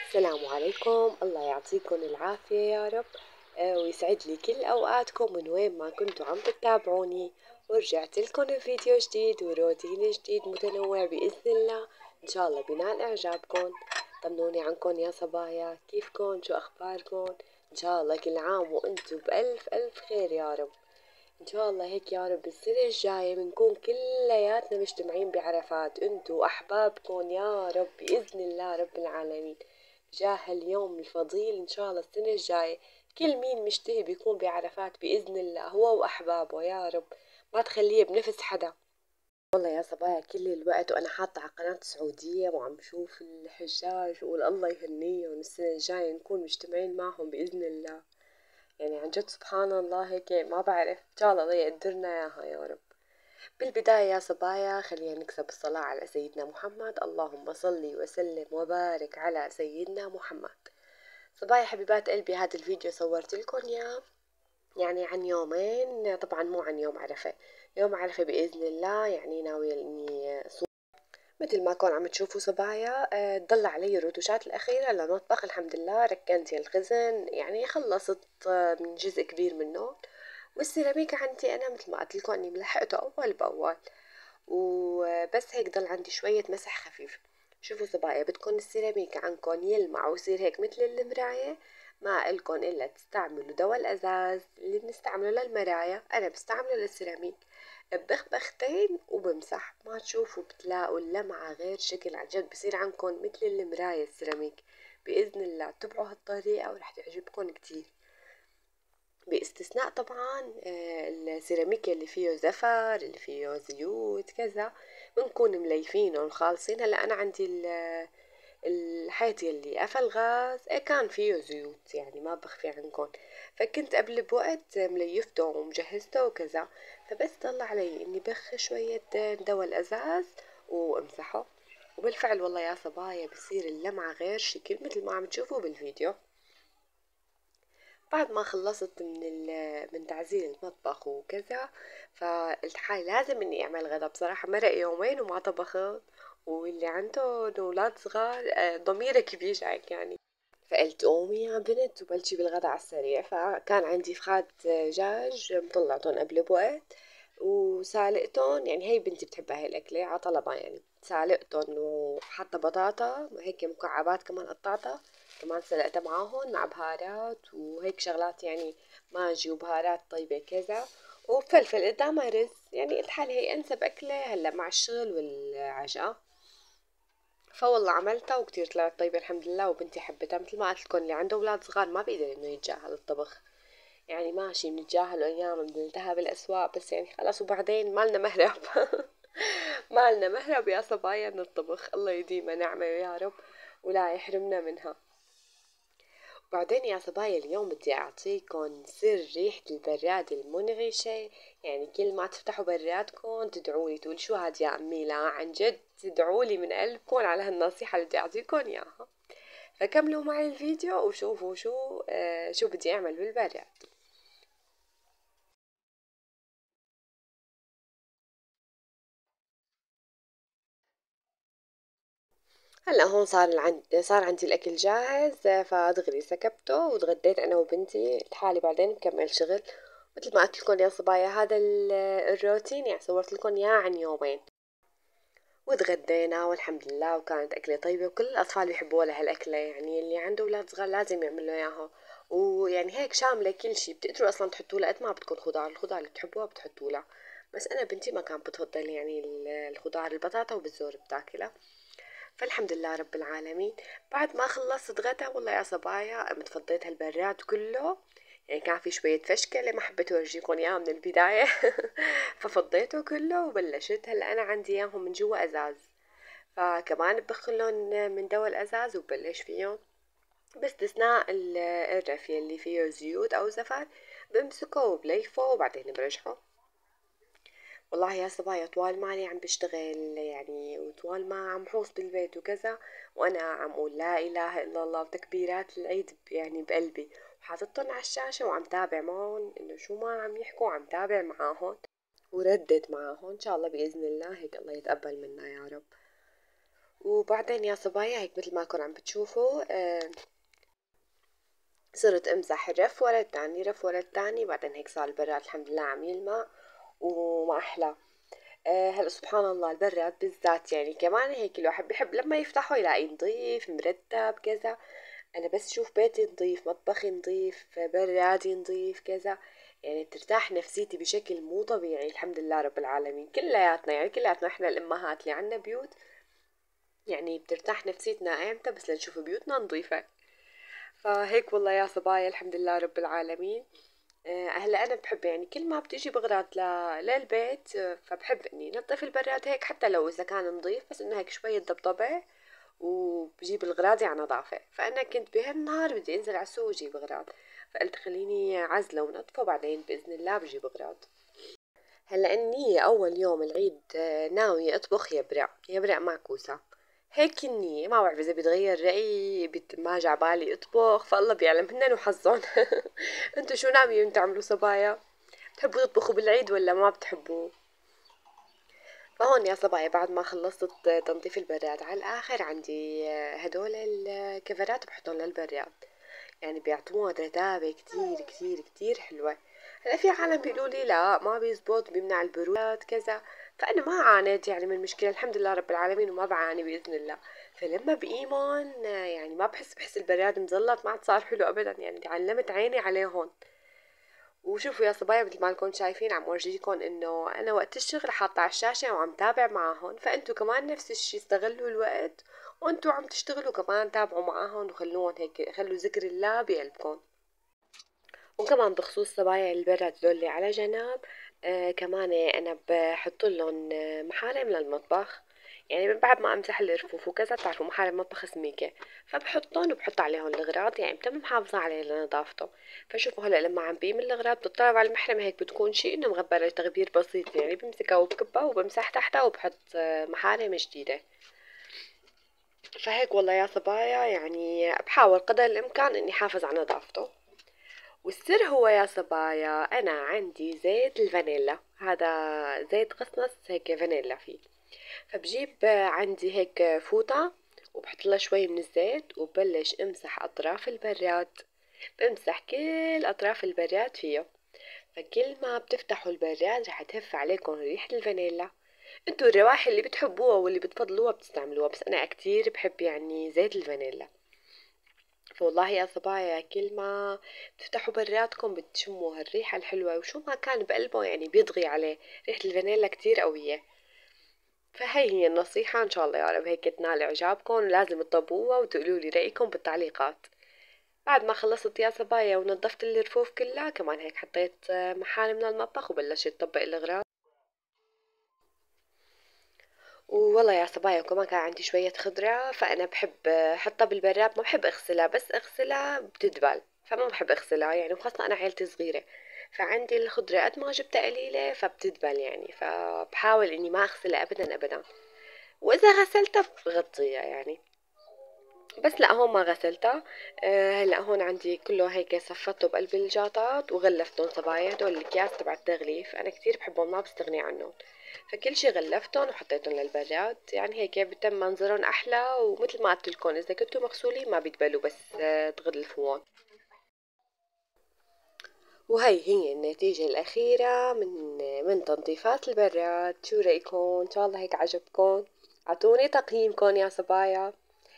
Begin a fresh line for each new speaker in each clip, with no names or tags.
السلام عليكم، الله يعطيكم العافية يا رب. ويسعد لي كل أوقاتكم من وين ما كنتوا عم تتابعوني. ورجعت لكم بفيديو جديد وروتين جديد متنوع بإذن الله، إن شاء الله بنال إعجابكم. طمنوني عنكم يا صبايا، كيفكم؟ شو أخباركم؟ إن شاء الله كل عام وأنتم بألف ألف خير يا رب. إن شاء الله هيك يا رب السنة الجاية بنكون كلياتنا مجتمعين بعرفات انتو وأحبابكم يا رب بإذن الله رب العالمين. جاه اليوم الفضيل إن شاء الله السنة الجاية كل مين مشتهي بيكون بعرفات بإذن الله هو وأحبابه يا رب، ما تخليه بنفس حدا. والله يا صبايا كل الوقت وأنا حاطة على قناة سعودية وعم شوف الحجاج وقول الله يهنيهم السنة الجاية نكون مجتمعين معهم بإذن الله. يعني عن جد سبحان الله هيك ما بعرف، إن شاء الله يقدرنا إياها يا رب. بالبداية يا صبايا خلينا نكسب الصلاة على سيدنا محمد، اللهم صل وسلم وبارك على سيدنا محمد. صبايا حبيبات قلبي، هذا الفيديو صورت لكم اياه يعني عن يومين، طبعا مو عن يوم عرفة. يوم عرفة بإذن الله يعني ناوية إني مثل ما كون عم تشوفوا صبايا. ضل علي الرتوشات الأخيرة للمطبخ، الحمد لله ركنت الخزن يعني خلصت من جزء كبير منه. والسيراميك عندي أنا مثل ما قلت لكم إني ملحقته أول بأول، وبس هيك ضل عندي شوية مسح خفيف. شوفوا صبايا، بدكن السيراميك عندكن يلمع ويصير هيك مثل المراية، ما إلكن إلا تستعملوا دواء الأزاز اللي بنستعمله للمرايا، أنا بستعمله للسيراميك. ببخبختين وبمسح، ما تشوفوا بتلاقوا اللمعة غير شكل، عن جد بصير عندكن مثل المراية السيراميك. بإذن الله اتبعوا هالطريقة ورح تعجبكن كتير، باستثناء طبعا السيراميك اللي فيه زفر اللي فيه زيوت كذا بنكون مليفينه وخالصين. هلا انا عندي الحيط اللي قفل غاز كان فيه زيوت، يعني ما بخفي عنكم، فكنت قبل بوقت مليفته ومجهزته وكذا. فبس ضل علي اني بخ شوية دواء الازاز وامسحه، وبالفعل والله يا صبايا بصير اللمعة غير شكل مثل ما عم تشوفوا بالفيديو. بعد ما خلصت من تعزيل المطبخ وكذا، فقلت حالي لازم اني اعمل غدا. بصراحة مرق يومين وما طبخت، واللي عنده اولاد صغار ضميرك بيجعك يعني. فقلت قومي يا بنت وبلشي بالغدا على السريع. فكان عندي فخاد دجاج مطلعتهم قبل بوقت وسالقتهم، يعني هي بنتي بتحبها هاي الأكلة على طلبها، يعني سالقتهم وحاطة بطاطا هيك مكعبات كمان قطعتها كمان سلقتها معاهم مع بهارات وهيك شغلات، يعني ماجي وبهارات طيبة كذا وفلفل قدامها رز. يعني قلت حالي هي أنسب أكلة هلا مع الشغل والعشاء، فوالله عملتها وكتير طلعت طيبة الحمد لله. وبنتي حبتها، مثل ما قلت لكم اللي عنده أولاد صغار ما بيقدر إنه يتجاهل الطبخ. يعني ماشي بنتجاهل أيام بنلتهى بالأسواق، بس يعني خلاص وبعدين مالنا مهرب مالنا مهرب يا صبايا من الطبخ، الله يديمها نعمة يا رب ولا يحرمنا منها. وبعدين يا صبايا اليوم بدي أعطيكم سر ريحة البراد المنعشة. يعني كل ما تفتحوا برادكم تدعولي تقول شو هاد يا أمي، لا عن جد تدعولي من قلبكم على هالنصيحة اللي بدي أعطيكم إياها. فكملوا معي الفيديو وشوفوا شو بدي أعمل بالبراد. هلا هون صار عندي الأكل جاهز، فدغري سكبته وتغديت أنا وبنتي لحالي، بعدين بكمل شغل. مثل ما قلت لكم يا صبايا هذا الروتين يعني صورت لكم إياه عن يومين. وتغدينا والحمد لله وكانت أكلة طيبة وكل الأطفال بيحبوا لها هالأكلة، يعني اللي عنده أولاد صغار لازم يعمل له إياها. ويعني هيك شاملة كل شي، بتقدروا أصلا تحطوا لها قد ما بدكم خضار، الخضار اللي بتحبوها بتحطوا لها. بس أنا بنتي ما كانت بتفضل يعني الخضار، البطاطا وبالزور بتاكلها. فالحمد لله رب العالمين. بعد ما خلصت غدا والله يا صبايا متفضيت هالبراد كله، يعني كان في شوية فشكلة ما حبيت أورجيكم إياها من البداية ففضيته كله وبلشت. هلا أنا عندي إياهم من جوا أزاز، فكمان بخلهم من دوا الأزاز وبلش فيهم، باستثناء الرف اللي فيه زيوت أو زفر بمسكه وبليفه وبعدين برجعه. والله يا صبايا طوال ماني عم بشتغل يعني، وطوال ما عم حوص بالبيت وكذا، وانا عم اقول لا اله الا الله وتكبيرات العيد يعني بقلبي، وحاططهم على الشاشة وعم تابع معهم انه شو ما عم يحكوا، عم تابع معاهم وردد معاهم ان شاء الله باذن الله هيك الله يتقبل منا يا رب. وبعدين يا صبايا هيك مثل ما كنتم عم بتشوفوا صرت امسح رف ورا التاني رف ورا التاني. بعدين هيك صار البراد الحمد لله عم يلمع وما احلى. هلا سبحان الله البراد بالذات يعني كمان هيك الواحد بيحب لما يفتحه يلاقي نظيف مرتب كذا. انا بس شوف بيتي نظيف، مطبخي نظيف، برادي نظيف كذا، يعني بترتاح نفسيتي بشكل مو طبيعي. الحمد لله رب العالمين كلياتنا، يعني كلياتنا احنا الامهات اللي عنا بيوت يعني بترتاح نفسيتنا ايمتى بس لنشوف بيوتنا نظيفة. فهيك والله يا صبايا الحمد لله رب العالمين. هلا انا بحب يعني كل ما بتيجي بغراض للبيت فبحب اني نظف البراد هيك حتى لو اذا كان نظيف، بس انه هيك شوية ضبضبة وبجيب الغراض على نظافة. فانا كنت بهالنهار بدي انزل على السوق وجيب غراض، فقلت خليني عزلة ونظفه بعدين بإذن الله بجيب غراض. هلا النية أول يوم العيد ناوية أطبخ يبرق مع كوسة. هيك النية، ما بعرف إذا بتغير رأيي ما جا بالي أطبخ، فالله بيعلم هن وحظهم. انتو شو ناويين تعملوا صبايا؟ بتحبوا تطبخوا بالعيد ولا ما بتحبوا؟ فهون يا صبايا بعد ما خلصت تنظيف البراد على الآخر عندي هدول الكفرات بحطهم للبراد، يعني بيعطوها رتابة كتير كتير كتير حلوة. هلا في عالم بيقولوا لي لا ما بيزبط بيمنع البرودات كذا، فأنا ما عانيت يعني من مشكلة الحمد لله رب العالمين وما بعاني بإذن الله. فلما بقيمن يعني ما بحس البراد مزلط ما عاد صار حلو أبدا، يعني علمت عيني عليهم. وشوفوا يا صبايا مثل ما انكم شايفين عم ورجيكم انه انا وقت الشغل حاطه على الشاشه وعم تابع معاهم، فانتوا كمان نفس الشي استغلوا الوقت وانتوا عم تشتغلوا كمان تابعوا معاهم وخلوهم هيك خلوا ذكر الله بقلبكم. وكمان بخصوص صبايا البرد دول على جنب، كمان انا بحط لهم محارم للمطبخ، يعني من بعد ما امسح الرفوف وكذا بتعرفوا محارم مطبخ سميكة، فبحطهم وبحط عليهم الاغراض يعني بتم محافظة عليه لنظافته. فشوفوا هلا لما عم بيم الاغراض بتطلع على المحرمة هيك بتكون شيء انه مغبرة تغبير بسيط، يعني بمسكها وبكبها وبمسح تحتها وبحط محارم جديدة. فهيك والله يا صبايا يعني بحاول قدر الامكان اني حافظ على نظافته. والسر هو يا صبايا أنا عندي زيت الفانيلا، هذا زيت قصنص هيك فانيلا فيه. فبجيب عندي هيك فوطة وبحط لها شوي من الزيت وببلش امسح أطراف البراد، بمسح كل أطراف البراد فيه. فكل ما بتفتحوا البراد رح تهف عليكم ريحة الفانيلا. انتوا الروائح اللي بتحبوها واللي بتفضلوها بتستعملوها، بس أنا كتير بحب يعني زيت الفانيلا. فوالله يا صبايا كل ما تفتحوا براتكم بتشموا هالريحة الحلوة، وشو ما كان بقلبه يعني بيطغي عليه، ريحة الفانيلا كتير قوية. فهي هي النصيحة، ان شاء الله يا رب هيك تنال اعجابكم ولازم تطبقوها وتقولوا لي رأيكم بالتعليقات. بعد ما خلصت يا صبايا ونظفت الرفوف كلها كمان هيك حطيت محال من المطبخ وبلشت طبق الاغراض. والله يا صبايا وكمان كان عندي شوية خضرة، فأنا بحب أحطها بالبراد، ما بحب أغسلها، بس أغسلها بتدبل فما بحب أغسلها يعني، وخاصة أنا عيلتي صغيرة فعندي الخضرة قد ما جبتها قليلة فبتدبل يعني، فبحاول إني ما أغسلها أبدا أبدا، وإذا غسلتها بغطيها يعني. بس لا هون ما غسلتها. هلا هون عندي كله هيك صفته بقلب الجاطات وغلفتهم صبايا، هدول الاكياس تبع التغليف انا كتير بحبهم ما بستغني عنهم. فكل شي غلفتهم وحطيتهم للبراد، يعني هيك بتم منظرهم احلى، ومثل ما قلت لكم اذا كنتوا مغسولين ما بيدبلوا بس تغلفوهم. وهي هي النتيجة الأخيرة من تنظيفات البراد. شو رأيكم؟ إن شاء الله هيك عجبكم. أعطوني تقييمكم يا صبايا.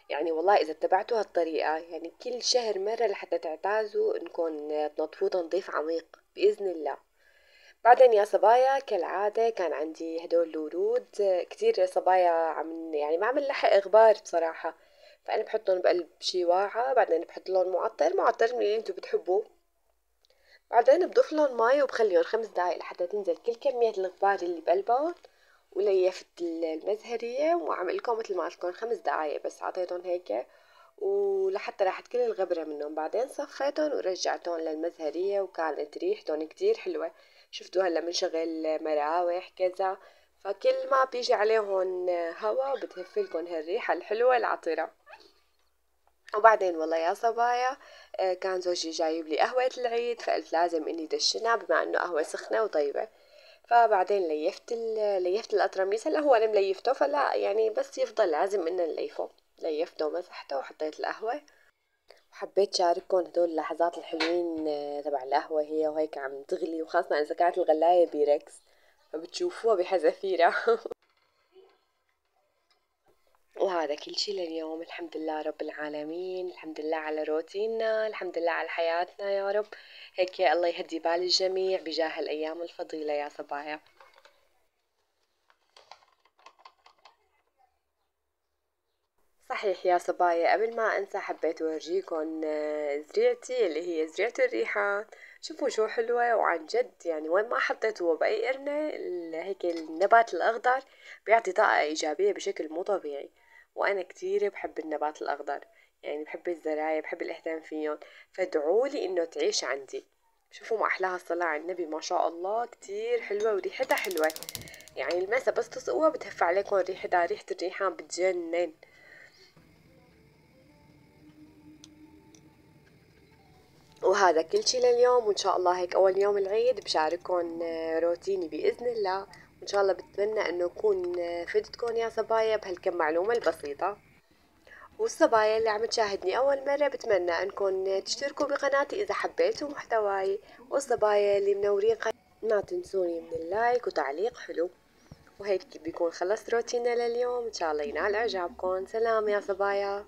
يعني والله إذا اتبعتوا هالطريقة يعني كل شهر مرة لحتى تعتازوا إنكم تنظفوه تنظيف عميق بإذن الله. بعدين يا صبايا كالعادة كان عندي هدول الورود كتير صبايا عم يعني ما عم نلحق غبار بصراحة، فأنا بحطهم بقلب شي واعة، بعدين بحط لهم معطر من اللي انتو بتحبوه، بعدين بضيف لهم مي وبخليهم 5 دقايق لحتى تنزل كل كمية الغبار اللي بقلبهم. وليفت المزهرية وعملكم مثل ما قلتلكم 5 دقايق بس عطيتهم هيك ولحتى راحت كل الغبرة منهم، بعدين صفيتهم ورجعتهم للمزهرية وكانت ريحتهم كتير حلوة. شفتوا هلا بنشغل مراوح كذا، فكل ما بيجي عليهم هوا بتهفلكن هالريحة الحلوة العطرة. وبعدين والله يا صبايا كان زوجي جايب لي قهوة العيد، فقلت لازم اني دشنها بما انه قهوة سخنة وطيبة. فبعدين ليفت الأطرميس. هلا هو أنا مليفته، فلا يعني بس يفضل لازم إنه نليفه. ليفته ومسحته وحطيت القهوة، وحبيت شارككم هدول اللحظات الحلوين تبع القهوة هي وهيك عم تغلي، وخاصة إذا كانت الغلاية بيركس فبتشوفوها بحذافيرها. وهذا كل شي لليوم. الحمد لله رب العالمين، الحمد لله على روتيننا، الحمد لله على حياتنا يا رب. هيك يا الله يهدي بال الجميع بجاه الأيام الفضيلة يا صبايا. صحيح يا صبايا، قبل ما انسى حبيت اورجيكم زريعتي اللي هي زريعة الريحان. شوفوا شو حلوة، وعن جد يعني وين ما حطيته بأي قرنة هيك النبات الأخضر بيعطي طاقة إيجابية بشكل مو طبيعي. وأنا كتير بحب النبات الأخضر، يعني بحب الزرايا، بحب الاهتمام فيهم. فادعولي إنه تعيش عندي. شوفوا ما أحلاها الصلاة على النبي، ما شاء الله كتير حلوة وريحتها حلوة. يعني المسا بس تسقوها بتهف عليكم ريحتها، ريحة الريحان بتجنن. وهذا كل شي لليوم، وإن شاء الله هيك أول يوم العيد بشارككم روتيني بإذن الله. وإن شاء الله بتمنى إنه أكون فدتكم يا صبايا بهالكم معلومة البسيطة. والصبايا اللي عم تشاهدني أول مرة بتمنى إنكم تشتركوا بقناتي إذا حبيتوا محتواي. والصبايا اللي منورين ما تنسوني من اللايك وتعليق حلو. وهيك بيكون خلصت روتيننا لليوم، إن شاء الله ينال إعجابكم. سلام يا صبايا.